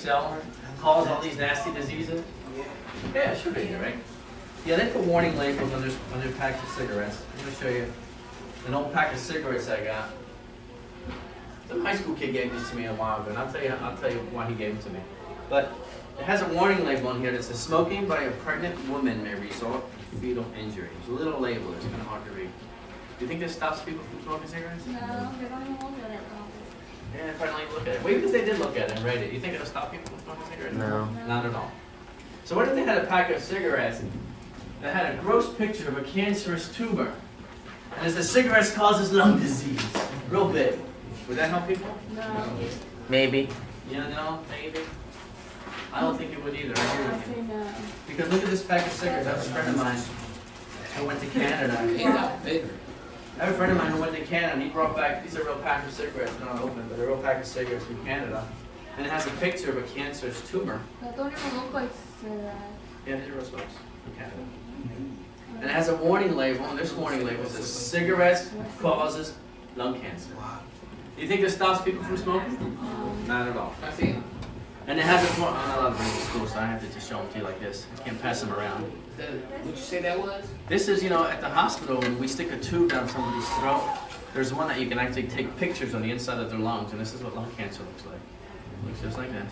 cell cause all these nasty diseases? Yeah, it should be, right? Yeah, they put warning labels on their packs of cigarettes. I'm going to show you an old pack of cigarettes I got. Some high school kid gave these to me a while ago, and I'll tell you why he gave them to me. But it has a warning label on here that says smoking by a pregnant woman may result in fetal injury. It's a little label, it's kind of hard to read. Do you think this stops people from smoking cigarettes? No, they don't even look at it. Yeah, they probably don't even look at it. Well, even if they did look at it and read it, you think it'll stop people from smoking cigarettes? No. Not at all. So what if they had a pack of cigarettes that had a gross picture of a cancerous tumor, and it says cigarettes causes lung disease, real big? Would that help people? No. Maybe. Yeah, no, maybe. I don't think it would either. I agree I with you. say no. Because look at this pack of cigarettes. I have a friend of mine who went to Canada. It got bigger. I have a friend of mine who went to Canada and he brought back, these are real pack of cigarettes, they're not open, but a real pack of cigarettes from Canada. And it has a picture of a cancerous tumor. They don't even look like cigarettes. Yeah, these are real smokes from Canada. And it has a warning label, and this warning label says cigarettes causes lung cancer. Do you think this stops people from smoking? Not at all. I see it. And it has a, I'm not allowed to bring it to school, so I have to just show them to you like this. I can't pass them around. Would you say that was? This is, you know, at the hospital, when we stick a tube down somebody's throat, there's one that you can actually take pictures on the inside of their lungs, and this is what lung cancer looks like. It looks just like this.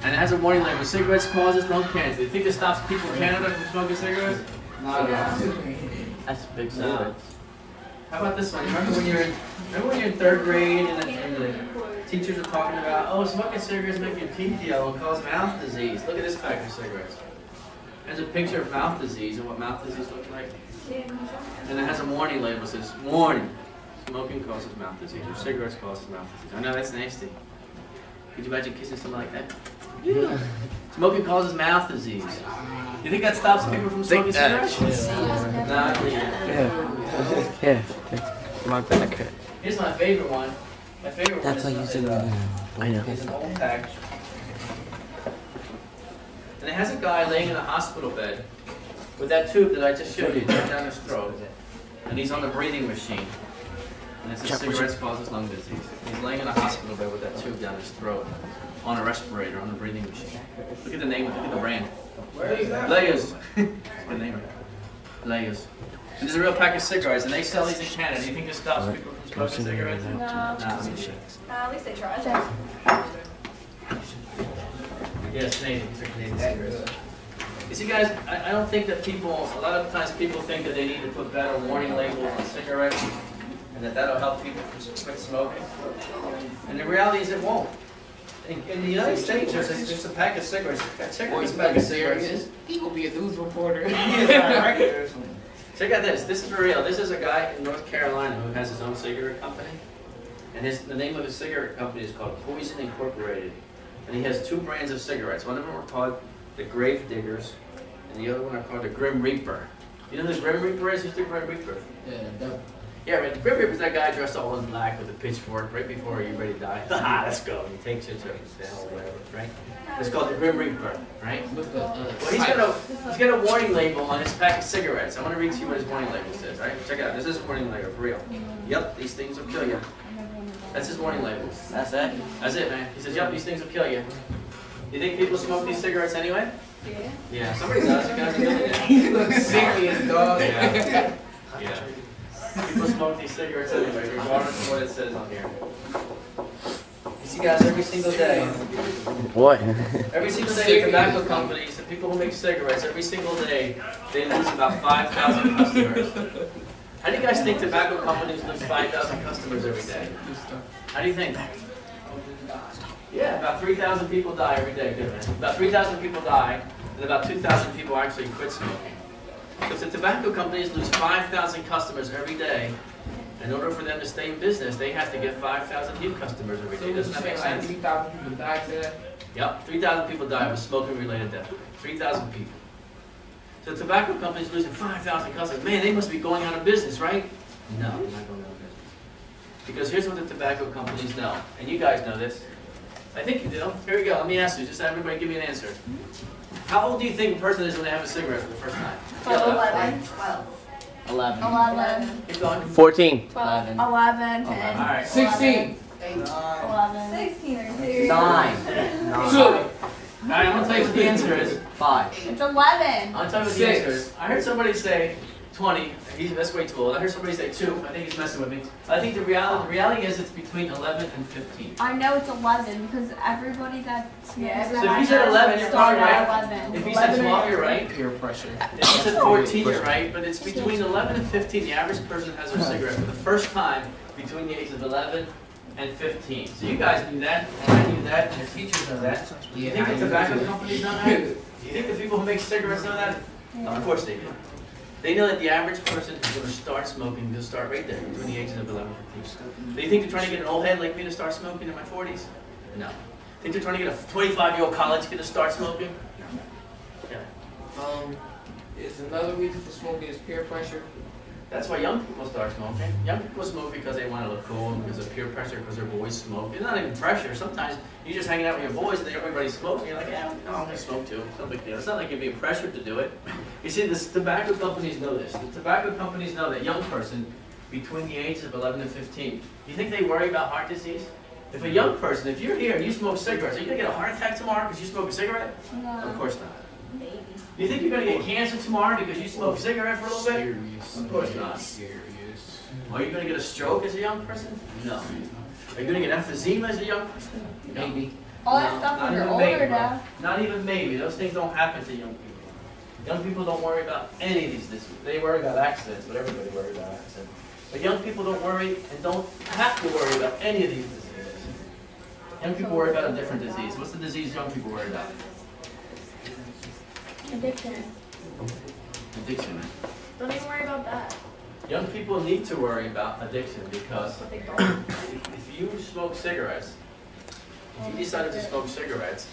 And it has a warning label, cigarettes causes lung cancer. Do you think it stops people in Canada from smoking cigarettes? Not at all. That's a big No. cigarette. How about this one? Remember when you're in third grade and the teachers are talking about, oh, smoking cigarettes make your teeth yellow and cause mouth disease. Look at this pack of cigarettes. There's a picture of mouth disease and what mouth disease looks like. And it has a warning label that says, warning, smoking causes mouth disease, or cigarettes causes mouth disease. I know, that's nasty. Could you imagine kissing something like that? Yeah. Smoking causes mouth disease. You think that stops people from smoking cigarettes? Nah, Yeah, my back hurt. here's my favorite one. My favorite That's why one you said I know. is an old pack. And it has a guy laying in a hospital bed with that tube that I just showed you down his throat. And he's on a breathing machine. And it says cigarettes causes lung disease. He's laying in a hospital bed with that tube down his throat on a respirator, on a breathing machine. Look at the name, look at the brand. Where is that? Layers. Good name. Layers. And there's a real pack of cigarettes, and they sell these in Canada. Do you think this stops people from smoking cigarettes? No. At least they tried. Yes, Canadian. These are Canadian cigarettes. You see, guys, I don't think that people, a lot of times people think that they need to put better warning labels on cigarettes, and that that'll help people quit smoking. And the reality is it won't. In the United States, there's a pack of cigarettes. Check out this pack of cigarettes. He gonna be a news reporter. Check out this. This is for real. This is a guy in North Carolina who has his own cigarette company. And the name of his cigarette company is called Poison Incorporated. And he has two brands of cigarettes. One of them are called the Grave Diggers, and the other one are called the Grim Reaper. You know who the Grim Reaper is? Who's the Grim Reaper? Yeah, right. The Grim Reaper is that guy dressed all in black with a pitchfork right before you're ready to die. Ah, let's go. And he takes you to hell or whatever, right? It's called the Grim Reaper, right? Well, he's got a warning label on his pack of cigarettes. I want to read to you what his warning label says, right? Check it out. This is his warning label, for real. Yep, these things will kill you. That's his warning label. That's it? That's it, man. He says, yep, these things will kill you. You think people smoke these cigarettes anyway? Yeah. Yeah, somebody does. You guys are doing it. He looks serious, dog. Yeah. Yeah. People smoke these cigarettes anyway, regardless of what it says on here. You see, guys, every single day, What? every single day, the tobacco companies, the people who make cigarettes, every single day, they lose about 5,000 customers. How do you guys think tobacco companies lose 5,000 customers every day? How do you think? Yeah, about 3,000 people die every day. Good, man. About 3,000 people die, and about 2,000 people actually quit smoking. So if the tobacco companies lose 5,000 customers every day, in order for them to stay in business, they have to get 5,000 new customers every day. Doesn't that make sense? 3,000 people died today. Yep, 3,000 people die of a smoking-related death. 3,000 people. So the tobacco companies losing 5,000 customers. Man, they must be going out of business, right? No, they're not going out of business. Because here's what the tobacco companies know, and you guys know this. I think you do. Here we go. Let me ask you. Just everybody give me an answer. How old do you think a person is when they have a cigarette for the first time? 11. 11. 11. Keep going. 14. 12. 11. All right. 16. 11. 16 or 2. 9. Alright, I'm gonna tell you what the answer is. 5. It's 11. I'll tell you what the answer is. I heard somebody say 20. That's way too old. I heard somebody say 2. I think he's messing with me. I think the reality is it's between 11 and 15. I know it's 11 because everybody that smokes Yeah, that So if I you said know 11, you're probably started at right. 11. If you said 12, you're right. Peer pressure. If you said 14, you're right. But it's between 11 and 15. The average person has their cigarette for the first time between the ages of 11 and 15. So you guys knew that, and I knew that, and your teachers know that. You think the tobacco companies know that? You think the people who make cigarettes know that? No, of course they do. They know that the average person who's going to start smoking will start right there, between the ages of 11 and 15. Do you think they're trying to get an old head like me to start smoking in my 40s? No. Think they're trying to get a 25-year-old college kid to start smoking? No. Yeah. Is another reason for smoking is peer pressure. That's why young people start smoking. Young people smoke because they want to look cool, because of peer pressure, because their boys smoke. It's not even pressure. Sometimes you're just hanging out with your boys and everybody smokes, and you're like, yeah, I'm going to smoke too. It's no big deal. It's not like you're being pressured to do it. You see, the tobacco companies know this. The tobacco companies know that young person between the ages of 11 and 15, you think they worry about heart disease? If a young person, if you're here and you smoke cigarettes, are you going to get a heart attack tomorrow because you smoke a cigarette? No. Of course not. Maybe. You think you're going to get cancer tomorrow because you smoke a cigarette for a little bit? Serious. Of course not. Serious. Are you going to get a stroke as a young person? No. Are you going to get emphysema as a young person? No. Maybe. All that No, stuff not when you're even maybe, older, bro. though. Not even maybe. Those things don't happen to young people. Young people don't worry about any of these diseases. They worry about accidents, but everybody worries about accidents. But young people don't worry and don't have to worry about any of these diseases. Young people worry about a different disease. What's the disease young people worry about? Addiction. Addiction. Don't even worry about that. Young people need to worry about addiction because But they don't. if you smoke cigarettes, if you decided to smoke cigarettes,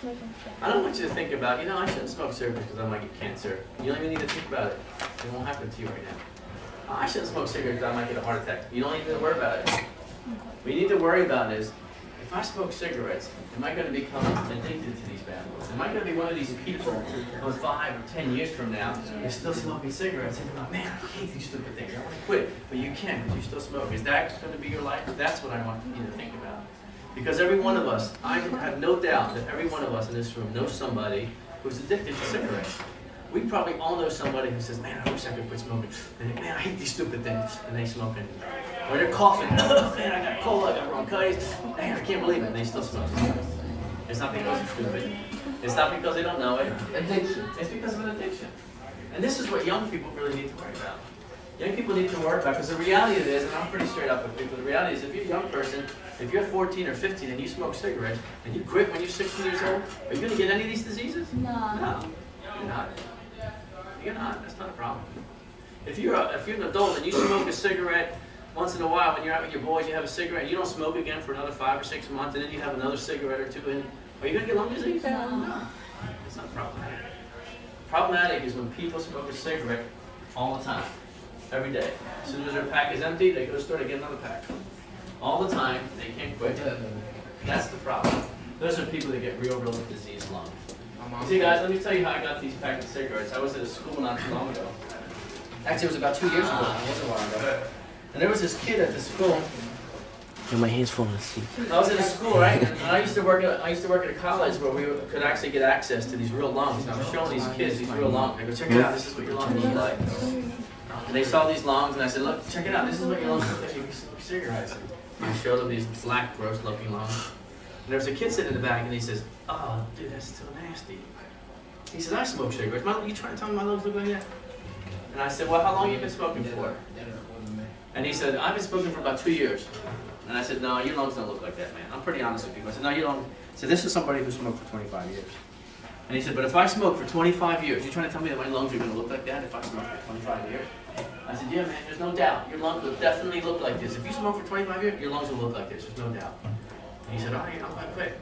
I don't want you to think about, I shouldn't smoke cigarettes because I might get cancer. You don't even need to think about it. It won't happen to you right now. I shouldn't smoke cigarettes because I might get a heart attack. You don't even need to worry about it. What you need to worry about is, if I smoke cigarettes, am I going to become addicted to these bad boys? Am I going to be one of these people who 5 or 10 years from now is still smoking cigarettes and you're like, man, I hate these stupid things. I want to quit. But you can because you still smoke. Is that going to be your life? That's what I want you to think about. Because every one of us, I have no doubt that every one of us in this room knows somebody who's addicted to cigarettes. We probably all know somebody who says, man, I wish I could quit smoking. And man, I hate these stupid things. And they smoke anyway. Or they're coughing, oh man, I got cola, I got bronchitis. Man, I can't believe it. And they still smoke. It's not because they're stupid. It's not because they don't know it. Addiction. It's because of an addiction. And this is what young people really need to worry about. Young people need to worry about, because the reality of it is, and I'm pretty straight up with people, the reality is if you're a young person, if you're 14 or 15 and you smoke cigarettes, and you quit when you're 16 years old, are you going to get any of these diseases? No. No, you're not. You're not. That's not a problem. If you're an adult and you smoke a cigarette once in a while, when you're out with your boys, you have a cigarette, and you don't smoke again for another 5 or 6 months, and then you have another cigarette or two, and are you going to get lung disease? No. It's not problematic. Problematic is when people smoke a cigarette all the time, every day. As soon as their pack is empty, they go to the store to get another pack. All the time, they can't quit. That's the problem. Those are people that get real diseased lungs. See guys, let me tell you how I got these packets of cigarettes. I was at a school not too long ago. Actually, it was about 2 years ago. It wasn't long ago. And there was this kid at the school. Yeah, my hands falling asleep. I was in a school, right? And I used to work at a college where we could actually get access to these real lungs. And I was showing these kids these real lungs. I go, check it out. This is what your lungs look like. And they saw these lungs, and I said, look, check it out. This is what your lungs look like. You smoke cigarettes. And I showed them these black, gross-looking lungs. And there was a kid sitting in the back, and he says, oh, dude, that's so nasty. He says, I smoke cigarettes. You trying to tell me my lungs look like that? And I said, well, how long have you been smoking for? And he said, I've been smoking for about 2 years. And I said, no, your lungs don't look like that, man. I'm pretty honest with you. I said, no, you don't. I said, this is somebody who smoked for 25 years. And he said, but if I smoke for 25 years, you're trying to tell me that my lungs are going to look like that if I smoke for 25 years? I said, yeah, man, there's no doubt. Your lungs will definitely look like this. If you smoke for 25 years, your lungs will look like this. There's no doubt. And he said, all right, I'm going to quit.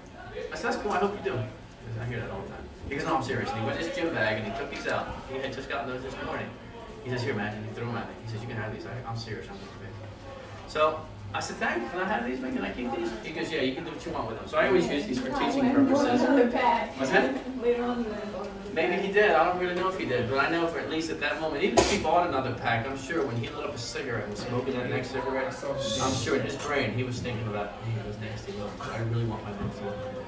I said, that's cool. I hope you do. Because I hear that all the time. He goes, no, I'm serious. And he went in his gym bag and he took these out. He had just gotten those this morning. He says, here, man. And he threw them at me. He says, you can have these. I'm serious. I'm going to quit. So I said, thanks. Can I have these? Can I keep these? He goes, yeah, you can do what you want with them. So I always use these for teaching purposes. What's that? Maybe he did. did. I don't really know if he did, but I know for at least at that moment, even if he bought another pack, I'm sure when he lit up a cigarette and was smoking that next cigarette, I'm sure in his brain he was thinking about, hey, those nasty looks. I really want my mom to look like